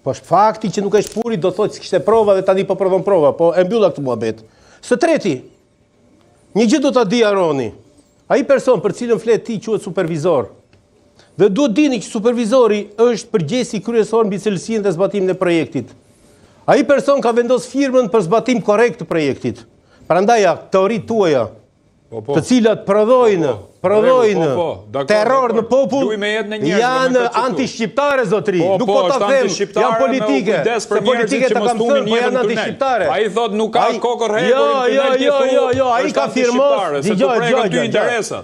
Po fakti që nuk e shpuri do thotë se kishte prova dhe tani po prodhon prova, po e mbylla këtë muhabet. Së treti, një gjë do ta di Aroni. Ai person për cilën flet ti quhet supervizor. Dhe duhet dini që supervizori është përgjegjësi kryesor mbi cilësinë dhe zbatimin e projektit. Ai person ka vendosur firmën për zbatim korrekt të projektit. Prandaj teoritë tuaja, të cilat prodhojnë terror në popull, janë anti-shqiptare, zotri. Nuk po ta them, janë politike. Se politike ta kam thënë, po janë anti-shqiptare. Ai thot nuk ka kokë rregull. Jo, ai ka firmos.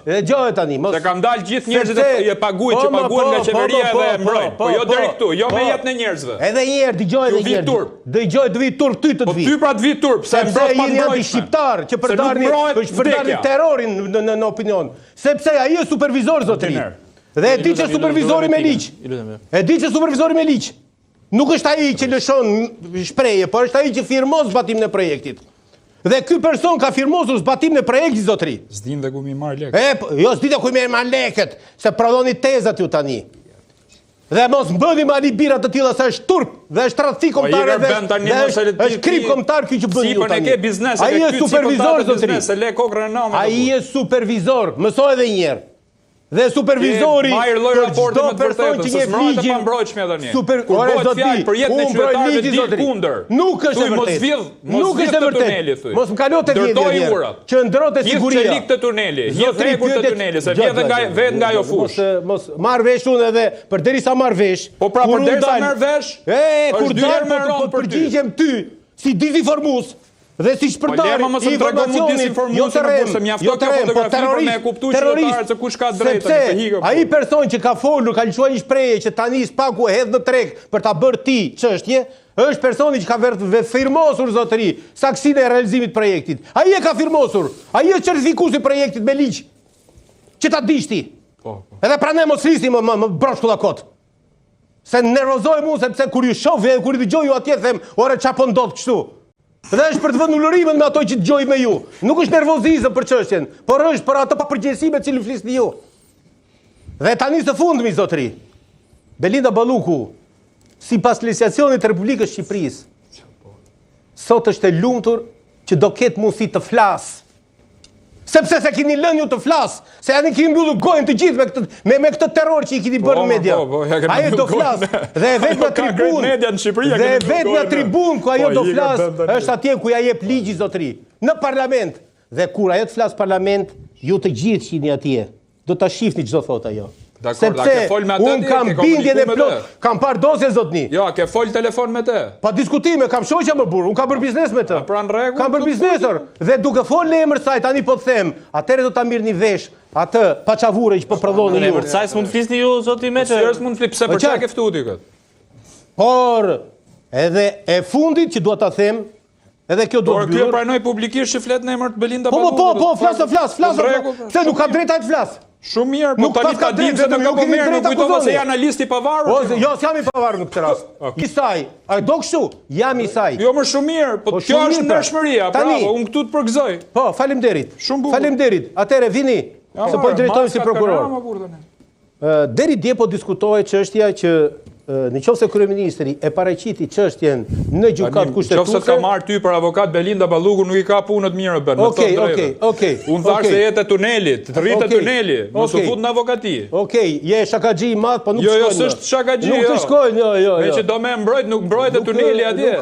Dëgjoj tani. Se kam dalë gjithë njerëzit e paguajnë, që paguhen nga qeveria dhe e mbrojnë. Po jo deri këtu, jo me jetën e njerëzve. Edhe një herë, dëgjoj edhe një herë. Dëgjoj, do vi turp ty të vi. Po ty pra të vi turp, pse mbrojnë pa mbrojtje. Anti-shqiptar që përdarni terrorin në opinion. Sepse ai është supervizor, zotri. Dhe e di që supervizori me ligj. Nuk është ai që lëshon shprehje, por është ai që firmos zbatimin e projektit. Dhe ky person ka firmosur zbatimin e projektit, zotri. S'din dhe ku mi marr lekët. Jo, s'di dhe ku mi marr lekët, se prodhoni tezat ju tani. Dhe mos mbëni me alibirat të tilla se është turp dhe është tradhti kombëtare dhe është krip kombëtar ky që bën ju tani. Ai është supervizor, zotri. Ai është supervizor, mësoj edhe një herë. Dhe supervizori për çdo person që njeh ligjin, nuk është e vërtetë. Nuk është e vërtetë. Mos më kalo te vjedhja. Që ndrote siguria. Gjithë të tuneli, gjithë rregull të tuneli, se vjen nga ajo fushë. Mos marr vesh unë edhe përderisa marr vesh. Po pra përderisa marr vesh. Kur dal po përgjigjem ty si dizinformues. Dhe si shpërtar informacionin, jo terrorist, sepse ai person që ka folur, ka lëshuar një shprehje që tani spaku e hedh në treg për ta bërë ti çështje, është personi që ka firmosur, zotëri, saksinë e realizimit të projektit. Ai e ka firmosur, ai është certifikuesi i projektit me ligj. Që ta dish ti. Edhe pranë mos flisni më broshkulla kot. Se nervozoj mua sepse kur ju shoh dhe kur i dëgjoj ju atje them, "Ore çfarë po ndodh kështu?" Dhe është për të vënë ulërimin me ato që dëgjoj me ju. Nuk është nervozizëm për çështjen, por është për ato papërgjegjësi me cilën flisni ju. Dhe tani së fundmi, zotëri, Belinda Balluku, sipas legislacionit të Republikës së Shqipërisë, sot është e lumtur që do ketë mundësi të flasë. Sepse se keni lënë ju të flasë, se janë keni mbyllur gojën të gjithë me këtë terror që i keni bërë në media. Ajo do flasë dhe vetëm tribun ku ajo do flasë është atje ku ja jep ligji, zotëri, në parlament. Dhe kur ajo të flasë parlament, ju të gjithë që jeni atje, do ta shihni çdo thotë ajo. Sepse unë kam bindjen e plot, kam parë dosje, zotni. Jo, ke fol telefon me te. Pa diskutime, kam shoqja më burr, unë kam bërë biznes me të. Pra në rregull. Kam bërë biznesor dhe duke fol në emër saj tani po të them, atëherë do ta mirni vesh atë paçavure që po prodhoni ju. Në emër saj s'mund të flisni ju, zoti Meçë. Seriozisht mund të flis, pse për çka ke ftuar ti kët? Por edhe e fundit që dua ta them, edhe kjo do të bëj. Por kjo pranoj publikisht që flet në emër të Belinda Balluku. Po, flas. Se nuk ka drejt ai të flas. Shumë mirë, po tani ta dim se nuk ka merr, nuk kujtova se janë analist i pavarur. Jo, s'jam i pavarur në këtë rast. I saj, ai do kështu, jam i saj. Jo, më shumë mirë, po kjo është ndershmëria, bravo, unë këtu të përgëzoj. Po, faleminderit. Shumë bukur. Faleminderit. Atëre vini, se po drejtojmë si prokuror. Deri dje po diskutohej çështja që në qoftë se kryeministri e paraqiti çështjen në gjykatë kushtetuese. Nëse ka marr ty për avokat Belinda Balluku nuk i ka punë të mirë bën. Okej. Unë thash se jetë tunelit, të rritë tuneli, mos u fut në avokati. Okej, je shakaxhi i madh, po nuk shkojnë. Jo, s'është shakaxhi. Nuk të shkojnë, jo. Me që do më mbrojt, nuk mbrojt e tuneli atje.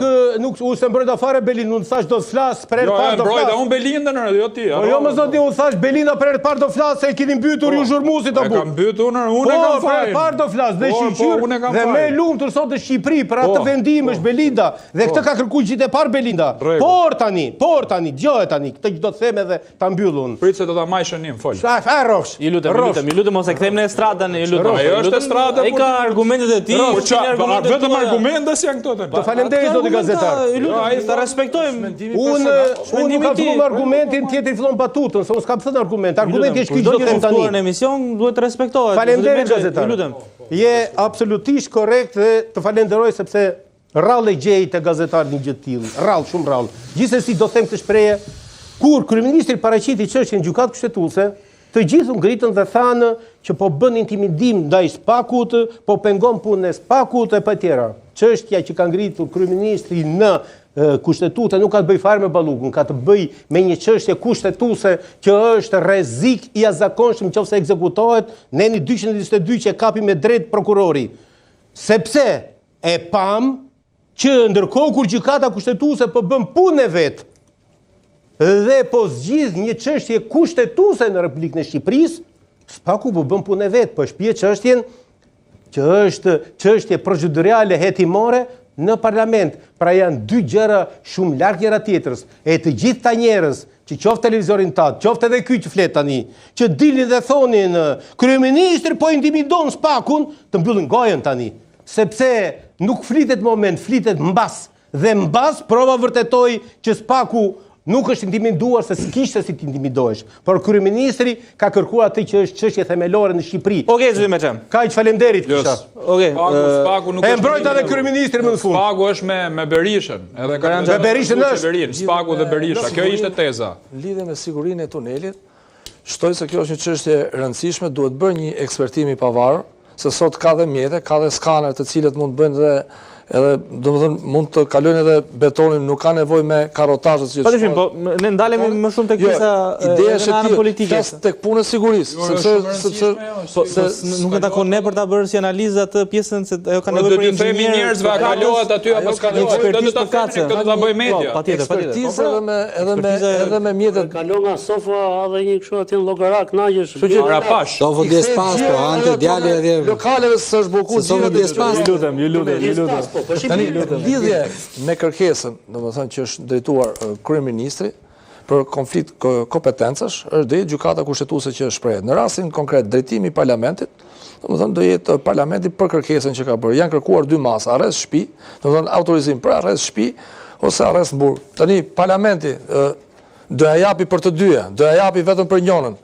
Nuk u se mbrojt afare Belinda, unë thash do të flas për herë parë do flas. Jo, mbrojt unë Belindën, jo ti. Jo, më zoti, unë thash Belinda për herë parë do flas, se e keni mbytur ju zhurmuesit apo. E kam mbytur, unë e kam fajin. Po, për herë parë do flas, dhe shiqyr, dhe më e lumtur sot në Shqipëri për atë vendim është Belinda dhe këtë ka kërkuar gjithë e parë Belinda. Por tani, dëgjoj tani, këtë që do të them edhe ta mbyllun. Prit se do ta maj shënim, fol. Rrofsh. Ju lutem mos e kthejmë në estradën, ju lutem. Ajo është estrada. Ai ka argumentet e tij, vetëm argumentet janë këto tani. Të falenderoj zoti gazetar. Ju lutem, ai ta respektojmë. Unë nuk kam thënë argumentin, tjetri fillon batutën, se unë s'kam thënë argument. Argumenti është ky që do të them tani. Në emision duhet të respektohet. Falenderoj gazetar. Ju lutem. Je absolutisht korrekt dhe të falenderoj sepse rrallë e gjej të gazetar një gjë të tillë. Rrallë, shumë rrallë. Gjithsesi do them këtë shprehje, kur kryeministri paraqiti çështjen në gjykatë kushtetuese, të gjithë u ngritën dhe thanë që po bën intimidim ndaj Spakut, po pengon punën e Spakut e pa tjera. çështja që ka ngritur kryeministri në kushtetutë nuk ka të bëj fare me Ballukun, ka të bëj me një çështje kushtetuese që është rrezik i jashtëzakonshëm nëse ekzekutohet neni 222 që kapi me drejt prokurori. Sepse e pam që ndërkohë kur gjykata kushtetuese po bën punën e vet dhe po zgjidh një çështje kushtetuese në Republikën e Shqipërisë, Spaku po bën punën e vet, po shpije çështjen që është çështje procedurale hetimore në parlament. Pra janë dy gjëra shumë larg njëra tjetrës. E të gjithë ta njerëz që qoftë televizorin tat, qoftë edhe ky që flet tani, që dilnin dhe thonin kryeministri po intimidon Spakun, të mbyllin gojën tani, sepse nuk flitet moment, flitet mbas. Dhe mbas prova vërtetoi që Spaku nuk është intimiduar se s'kishte si t'intimidohesh, por kryeministri ka kërkuar atë që është çështje themelore në Shqipëri. Okej, zoti Meçem. Kaq faleminderit kisha. Okej. Spaku nuk është. E mbrojt edhe kryeministri më në fund. Spaku është me Berishën, edhe ka me Berishën është. Spaku dhe Berisha. Kjo ishte teza. Lidhe me sigurinë e tunelit, shtoj se kjo është një çështje e rëndësishme, duhet bërë një ekspertim i pavarur, se sot ka dhe mjete, ka dhe skaner të cilët mund të bëjnë dhe edhe domethënë mund të kalojnë edhe betonin, nuk ka nevojë me karotazhe si Patyshim, po ne ndalemi më shumë tek pjesa në anën politike. Tek puna e sigurisë, sepse nuk e takon ne për ta bërë si analizë atë pjesën se ajo ka nevojë për një themi njerëzve a kalohet aty apo s'ka nevojë, do ta themi këtë ta bëj media. Patjetër, edhe me mjetet kalon nga sofa edhe një kështu aty në llogarak najesh. Rapash. Sofo Despasto, ante djalë edhe lokaleve s'është bukur Sofo Despasto. Ju lutem. Tani, lidhje me kërkesën, domethënë që është drejtuar kryeministri për konflikt kompetencash, është drejt gjykata kushtetuese që shprehet. Në rastin konkret drejtimi i parlamentit, domethënë do jetë parlamenti për kërkesën që ka bërë. Janë kërkuar dy masa, arrest shtëpi, domethënë autorizim për arrest shtëpi ose arrest në burg. Tani parlamenti do ja japi për të dyja, do ja japi vetëm për njërin,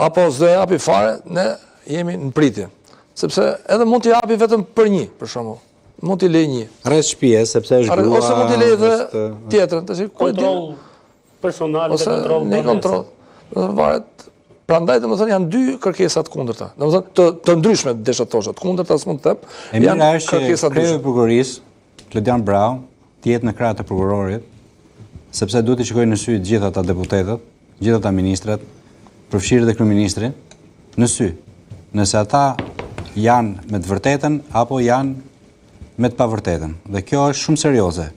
apo s'do ja japi fare, ne jemi në pritje. Sepse edhe mund t'i japi vetëm për një, për shembull. Mund t'i lej një. Rreth shtëpie, sepse është grua. Ose mund t'i lej edhe tjetrën, tash kontroll personal dhe kontroll. Varet. Prandaj domethënë janë dy kërkesa të kundërta. Domethënë të ndryshme desha tosha, të kundërta s'mund të them. Janë kërkesa të ndryshme. Prokurorisë Klodian Brau të jetë në krah të prokurorit, sepse duhet të shikojnë në sy të gjithë ata deputetët, të gjithë ata ministrat, përfshirë dhe kryeministrin, në sy. Nëse ata janë me të vërtetën apo janë me të pavërtetën. Dhe kjo është shumë serioze.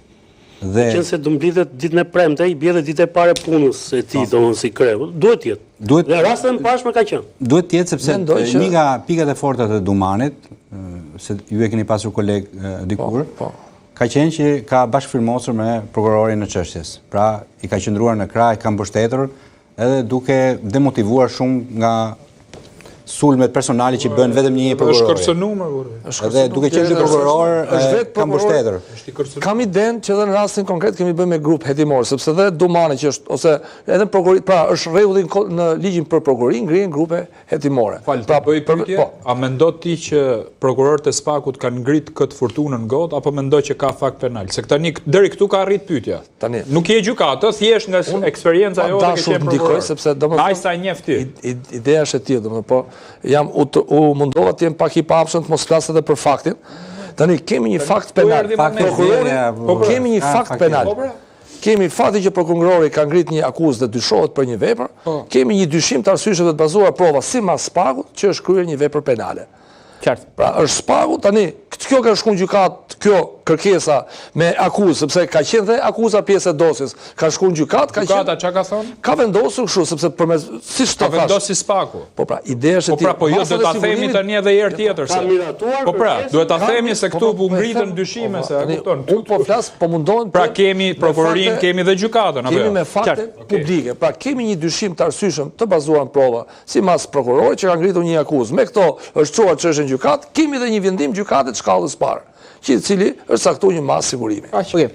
Dhe qëse do mblidhet ditën e premte, i bie dhe ditë e parë punës së tij, domosdoshmë si kreu. Duhet të jetë. Dhe rasti më pashme ka qenë. Duhet të jetë sepse një nga pikat e forta të Dumanit, se ju e keni pasur koleg dikur, ka qenë që ka bashkëfirmosur me prokurorin në çështjes. Pra, i ka qëndruar në krah, i ka mbështetur, edhe duke demotivuar shumë nga sulmet personali që bën vetëm një prokuror. Është kërcënuar. Edhe duke qenë dy prokuror ka mbështetur. Kam idenë që edhe në rastin konkret kemi bërë me grup hetimor, sepse edhe Dumani që është ose edhe prokurori, pra është rregulli në ligjin për prokurorin ngrihen grupe hetimore. Pra bëj pyetje, a mendon ti që prokurorët e Spakut kanë ngrit këtë fortunën got apo mendon që ka fakt penal? Se tani deri këtu ka arrit pyetja. Tani nuk je gjykatë, thjesht nga eksperjenca jote që je prokuror. Sepse domethënë ai sa njeh ti. Ideja është e tillë, domethënë po jam u mundova të jem pak i papshëm të mos flas edhe për faktin. Tani kemi një fakt penal. Kemi një fakt penal. Kemi faktin që prokurori ka ngrit një akuzë dhe dyshohet për një vepër. Kemi një dyshim të arsyeshëm të bazuar prova sipas Spakut që është kryer një vepër penale. Qartë. Pra është Spaku tani kjo ka shkuar në gjykat, kjo kërkesa me akuzë, sepse ka qenë dhe akuza pjesë e dosjes. Ka shkuar në gjykat, ka qenë. Gjykata çka ka thonë? Ka vendosur kështu sepse përmes siç të thash. Ka vendosur Spaku. Po pra, ideja është Po pra, po jo do ta themi tani edhe herë tjetër se. Po pra, duhet ta themi se këtu u ngritën dyshime se a kupton. Unë po flas, po mundohen. Pra kemi prokurorin, kemi dhe gjykatën, apo jo? Kemi me fakte publike. Pra kemi një dyshim të arsyeshëm të bazuar në prova, sipas prokurorit që ka ngritur një akuzë. Me këto është çuar çështën në gjykat, kemi dhe një vendim gjykatë të shkallës parë, i cili është caktuar një masë sigurimi. Okej.